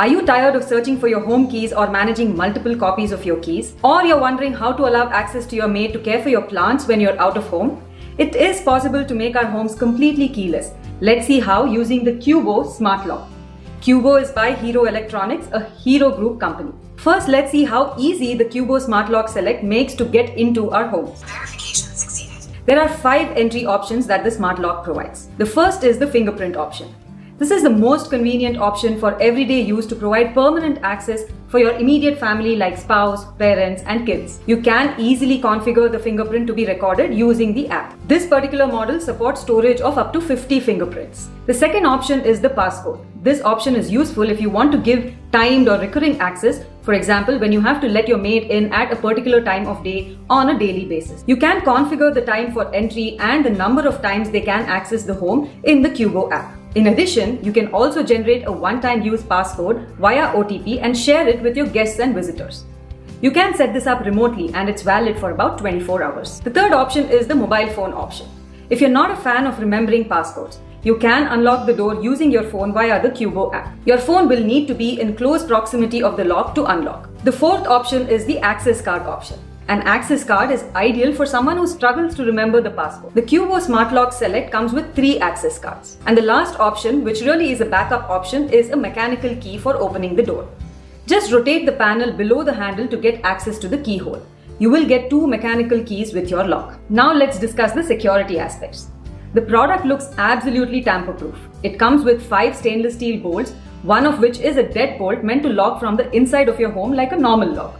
Are you tired of searching for your home keys or managing multiple copies of your keys? Or you're wondering how to allow access to your maid to care for your plants when you're out of home? It is possible to make our homes completely keyless. Let's see how using the Cubo Smart Lock. Cubo is by Hero Electronics, a Hero Group company. First, let's see how easy the Cubo Smart Lock Select makes to get into our homes. Verification succeeded. There are 5 entry options that the Smart Lock provides. The first is the fingerprint option. This is the most convenient option for everyday use to provide permanent access for your immediate family like spouse, parents, and kids. You can easily configure the fingerprint to be recorded using the app. This particular model supports storage of up to 50 fingerprints. The second option is the passcode. This option is useful if you want to give timed or recurring access. For example, when you have to let your maid in at a particular time of day on a daily basis. You can configure the time for entry and the number of times they can access the home in the Cubo app. In addition, you can also generate a one-time use passcode via OTP and share it with your guests and visitors. You can set this up remotely and it's valid for about 24 hours. The third option is the mobile phone option. If you're not a fan of remembering passcodes, you can unlock the door using your phone via the Cubo app. Your phone will need to be in close proximity of the lock to unlock. The fourth option is the access card option. An access card is ideal for someone who struggles to remember the passcode. The Cubo Smart Lock Select comes with 3 access cards. And the last option, which really is a backup option, is a mechanical key for opening the door. Just rotate the panel below the handle to get access to the keyhole. You will get 2 mechanical keys with your lock. Now let's discuss the security aspects. The product looks absolutely tamper-proof. It comes with 5 stainless steel bolts, one of which is a deadbolt meant to lock from the inside of your home like a normal lock.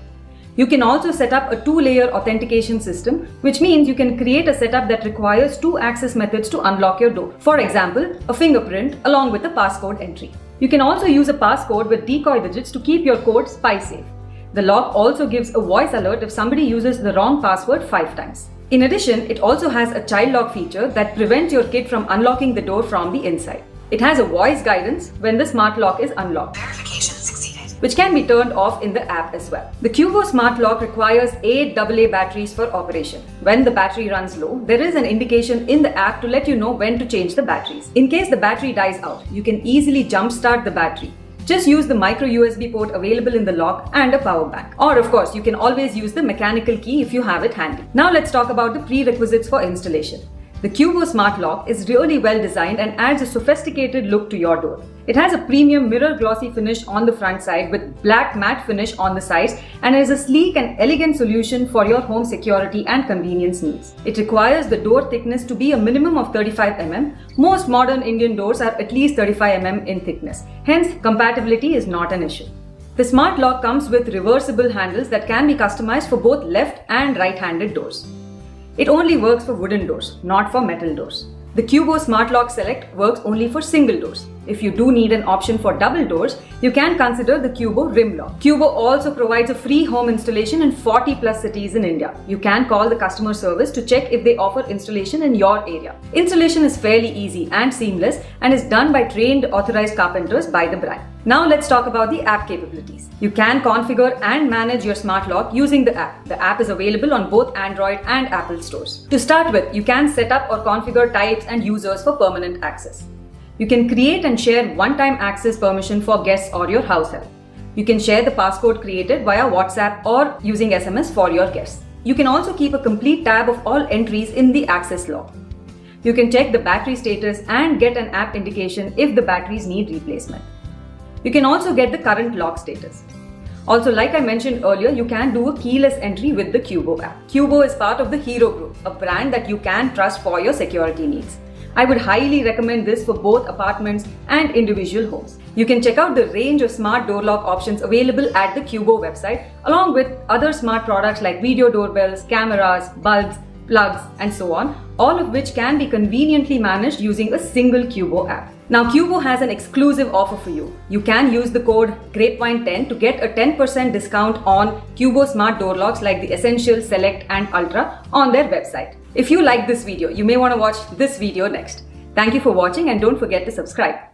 You can also set up a 2-layer authentication system, which means you can create a setup that requires 2 access methods to unlock your door. For example, a fingerprint along with a passcode entry. You can also use a passcode with decoy digits to keep your code spy safe. The lock also gives a voice alert if somebody uses the wrong password 5 times. In addition, it also has a child lock feature that prevents your kid from unlocking the door from the inside. It has a voice guidance when the smart lock is unlocked, Verification succeeded. which can be turned off in the app as well. The Cubo Smart Lock requires 8 AA batteries for operation. When the battery runs low, there is an indication in the app to let you know when to change the batteries. In case the battery dies out, you can easily jumpstart the battery. Just use the micro USB port available in the lock and a power bank. Or of course, you can always use the mechanical key if you have it handy. Now let's talk about the prerequisites for installation. The Cubo Smart Lock is really well designed and adds a sophisticated look to your door. It has a premium mirror glossy finish on the front side with black matte finish on the sides and is a sleek and elegant solution for your home security and convenience needs. It requires the door thickness to be a minimum of 35 mm. Most modern Indian doors are at least 35 mm in thickness. Hence, compatibility is not an issue. The Smart Lock comes with reversible handles that can be customized for both left and right-handed doors. It only works for wooden doors, not for metal doors. The Cubo Smart Lock Select works only for single doors. If you do need an option for double doors, you can consider the Cubo Rim Lock. Cubo also provides a free home installation in 40 plus cities in India. You can call the customer service to check if they offer installation in your area. Installation is fairly easy and seamless and is done by trained authorized carpenters by the brand. Now let's talk about the app capabilities. You can configure and manage your smart lock using the app. The app is available on both Android and Apple stores. To start with, you can set up or configure types and users for permanent access. You can create and share one-time access permission for guests or your house help. You can share the passcode created via WhatsApp or using SMS for your guests. You can also keep a complete tab of all entries in the access log. You can check the battery status and get an app indication if the batteries need replacement. You can also get the current lock status. Also, like I mentioned earlier, you can do a keyless entry with the Cubo app. Cubo is part of the Hero Group, a brand that you can trust for your security needs. I would highly recommend this for both apartments and individual homes. You can check out the range of smart door lock options available at the Cubo website, along with other smart products like video doorbells, cameras, bulbs, plugs, and so on, all of which can be conveniently managed using a single Cubo app. Now, Cubo has an exclusive offer for you. You can use the code GRAPEVINE10 to get a 10% discount on Cubo smart door locks like the Essential, Select, and Ultra on their website. If you like this video, you may want to watch this video next. Thank you for watching and don't forget to subscribe.